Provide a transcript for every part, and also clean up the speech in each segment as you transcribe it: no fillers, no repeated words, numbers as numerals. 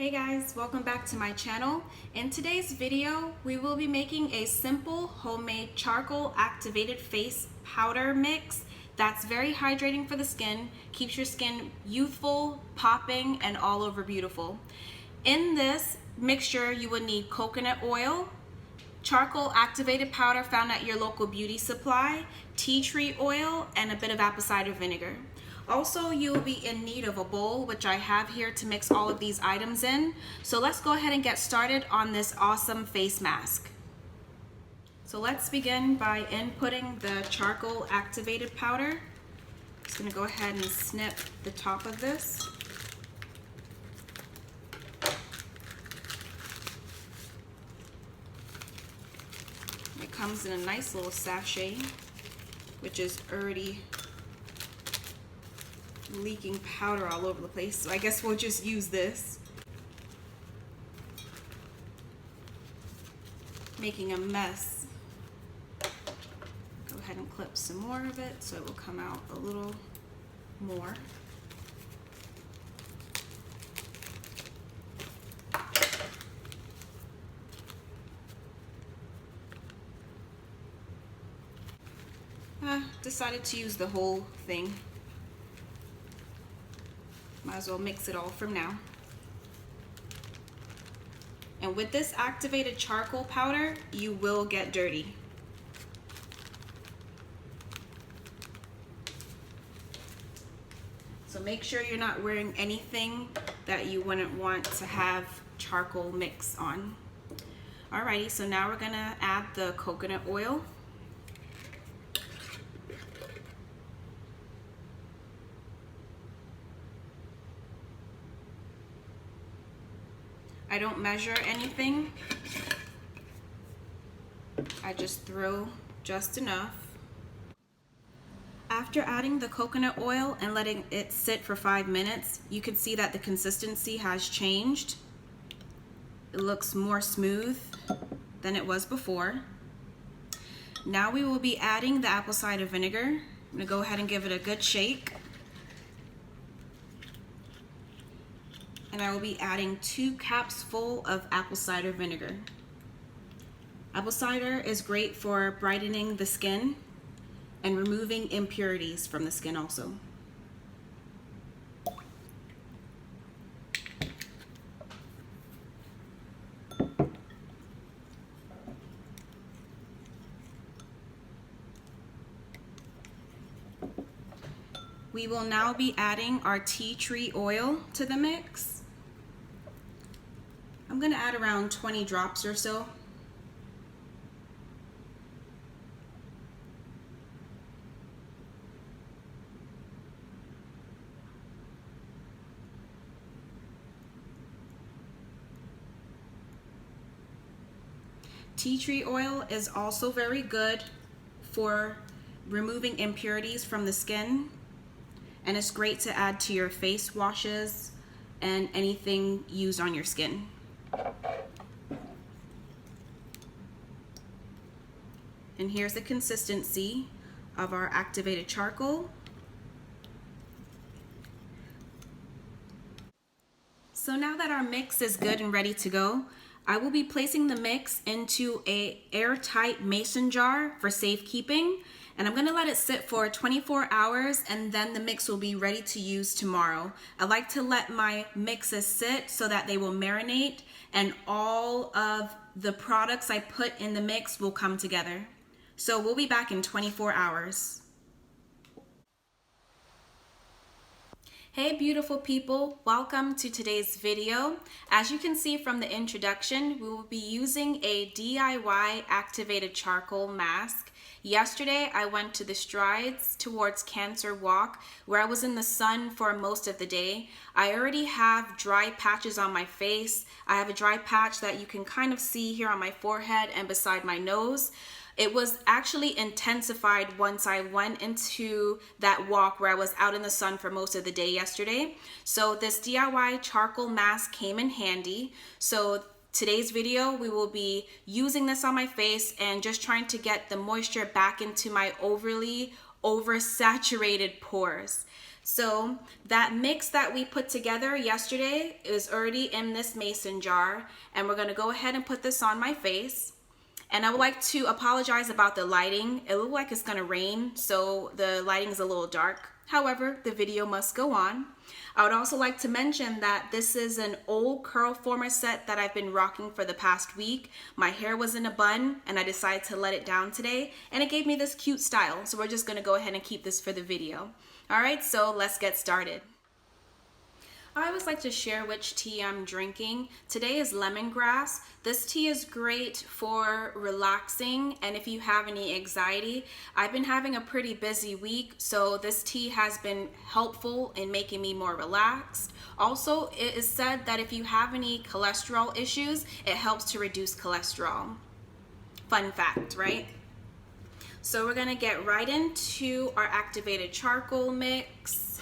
Hey guys, welcome back to my channel. In today's video, we will be making a simple homemade charcoal activated face powder mix that's very hydrating for the skin, keeps your skin youthful, popping, and all over beautiful. In this mixture, you will need coconut oil, charcoal activated powder found at your local beauty supply, tea tree oil, and a bit of apple cider vinegar. Also, you will be in need of a bowl, which I have here to mix all of these items in. So let's go ahead and get started on this awesome face mask. So let's begin by inputting the charcoal activated powder. Just gonna go ahead and snip the top of this. It comes in a nice little sachet, which is already leaking powder all over the place, so I guess we'll just use this. Making a mess. Go ahead and clip some more of it so it will come out a little more. Decided to use the whole thing. Might as well mix it all from now. And with this activated charcoal powder, you will get dirty. So make sure you're not wearing anything that you wouldn't want to have charcoal mix on. Alrighty, so now we're gonna add the coconut oil. I don't measure anything. I just throw just enough. After adding the coconut oil and letting it sit for 5 minutes, you can see that the consistency has changed. It looks more smooth than it was before. Now we will be adding the apple cider vinegar. I'm gonna go ahead and give it a good shake. And I will be adding 2 cups full of apple cider vinegar. Apple cider is great for brightening the skin and removing impurities from the skin also. We will now be adding our tea tree oil to the mix. I'm gonna add around 20 drops or so. Tea tree oil is also very good for removing impurities from the skin, and it's great to add to your face washes and anything used on your skin. And here's the consistency of our activated charcoal. So now that our mix is good and ready to go, I will be placing the mix into an airtight mason jar for safekeeping, and I'm gonna let it sit for 24 hours and then the mix will be ready to use tomorrow. I like to let my mixes sit so that they will marinate and all of the products I put in the mix will come together. So we'll be back in 24 hours. Hey beautiful people, welcome to today's video. As you can see from the introduction, we will be using a DIY activated charcoal mask. Yesterday, I went to the Strides Towards Cancer walk where I was in the sun for most of the day. I already have dry patches on my face. I have a dry patch that you can kind of see here on my forehead and beside my nose. It was actually intensified once I went into that walk where I was out in the sun for most of the day yesterday. So this DIY charcoal mask came in handy. So today's video, we will be using this on my face and just trying to get the moisture back into my overly oversaturated pores. So that mix that we put together yesterday is already in this mason jar, and we're gonna go ahead and put this on my face. And I would like to apologize about the lighting. It looks like it's gonna rain, so the lighting is a little dark. However, the video must go on. I would also like to mention that this is an old curl former set that I've been rocking for the past week. My hair was in a bun and I decided to let it down today, and it gave me this cute style. So we're just gonna go ahead and keep this for the video. All right, so let's get started. I always like to share which tea I'm drinking. Today is lemongrass. This tea is great for relaxing, and if you have any anxiety. I've been having a pretty busy week, so this tea has been helpful in making me more relaxed. Also, it is said that if you have any cholesterol issues, it helps to reduce cholesterol. Fun fact, right? So we're gonna get right into our activated charcoal mix.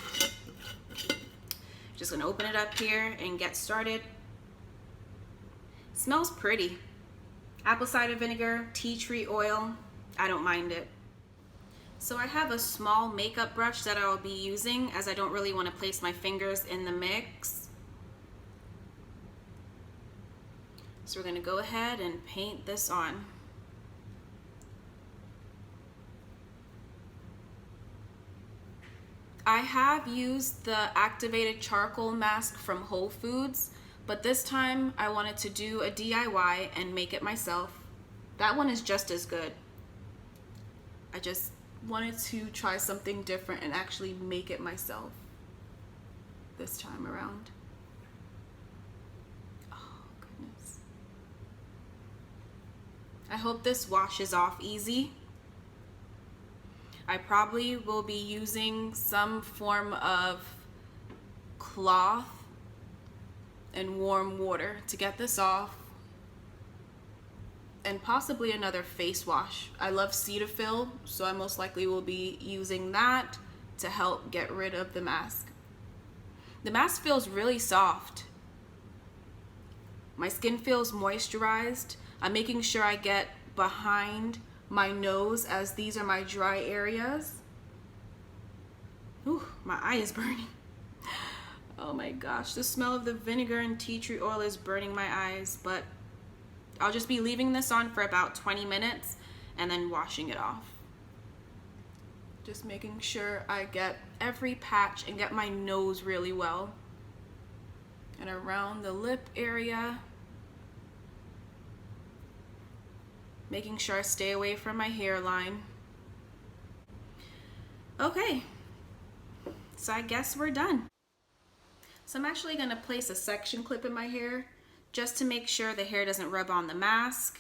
Just gonna open it up here and get started. Smells pretty. Apple cider vinegar, tea tree oil. I don't mind it. So I have a small makeup brush that I'll be using, as I don't really want to place my fingers in the mix. So we're gonna go ahead and paint this on. I have used the activated charcoal mask from Whole Foods, but this time I wanted to do a DIY and make it myself. That one is just as good. I just wanted to try something different and actually make it myself this time around. Oh, goodness. I hope this washes off easy. I probably will be using some form of cloth and warm water to get this off, and possibly another face wash. I love Cetaphil, so I most likely will be using that to help get rid of the mask. The mask feels really soft. My skin feels moisturized. I'm making sure I get behind my nose, as these are my dry areas. Ooh, my eye is burning. Oh my gosh, the smell of the vinegar and tea tree oil is burning my eyes, but I'll just be leaving this on for about 20 minutes and then washing it off. Just making sure I get every patch and get my nose really well. And around the lip area. Making sure I stay away from my hairline. Okay, so I guess we're done. So I'm actually gonna place a section clip in my hair just to make sure the hair doesn't rub on the mask.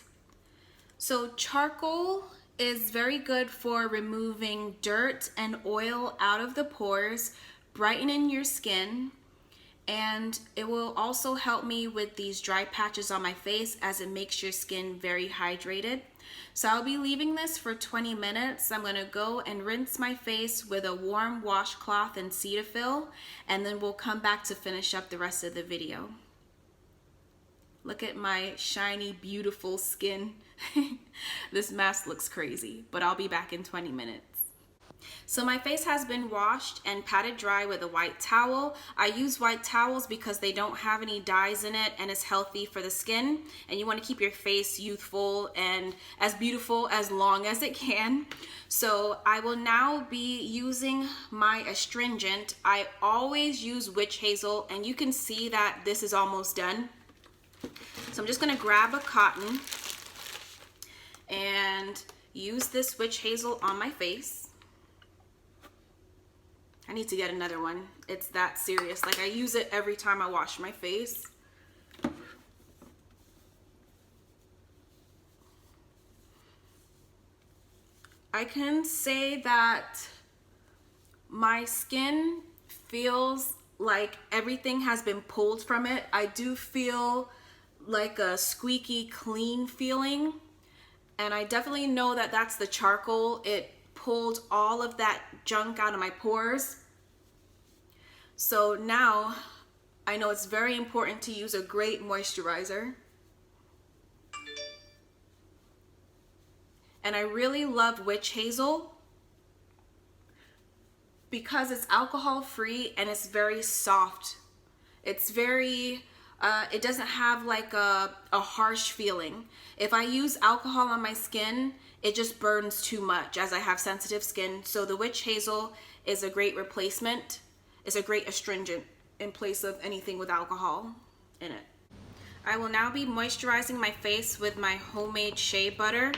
So charcoal is very good for removing dirt and oil out of the pores, brightening your skin, and it will also help me with these dry patches on my face, as it makes your skin very hydrated. So I'll be leaving this for 20 minutes. I'm gonna go and rinse my face with a warm washcloth and Cetaphil, and then we'll come back to finish up the rest of the video. Look at my shiny, beautiful skin. This mask looks crazy, but I'll be back in 20 minutes. So my face has been washed and patted dry with a white towel. I use white towels because they don't have any dyes in it, and it's healthy for the skin, and you want to keep your face youthful and as beautiful as long as it can. So I will now be using my astringent. I always use witch hazel, and you can see that this is almost done. So I'm just going to grab a cotton and use this witch hazel on my face. I need to get another one. It's that serious. Like, I use it every time I wash my face. I can say that my skin feels like everything has been pulled from it. I do feel like a squeaky clean feeling, and I definitely know that that's the charcoal. It pulled all of that junk out of my pores. So now I know it's very important to use a great moisturizer. And I really love witch hazel. because it's alcohol free and it's very soft. It's very, it doesn't have like a harsh feeling. If I use alcohol on my skin, it just burns too much as I have sensitive skin. So the witch hazel is a great replacement. It's a great astringent in place of anything with alcohol in it. I will now be moisturizing my face with my homemade shea butter.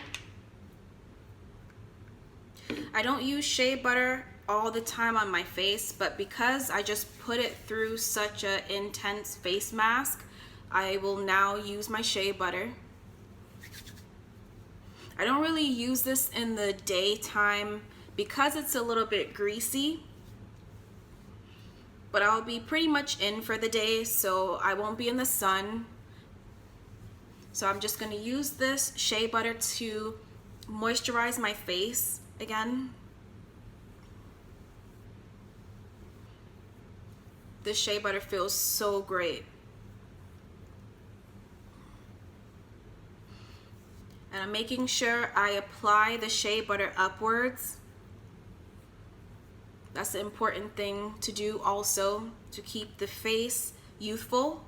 I don't use shea butter all the time on my face, but because I just put it through such an intense face mask, I will now use my shea butter. I don't really use this in the daytime because it's a little bit greasy, but I'll be pretty much in for the day, so I won't be in the sun. So I'm just going to use this shea butter to moisturize my face again. This shea butter feels so great. And I'm making sure I apply the shea butter upwards. That's the important thing to do also, to keep the face youthful.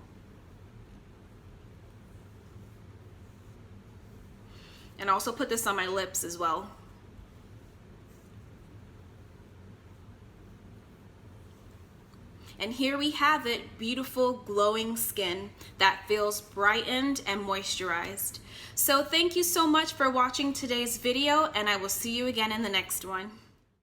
And also put this on my lips as well. And here we have it, beautiful glowing skin that feels brightened and moisturized. So thank you so much for watching today's video, and I will see you again in the next one.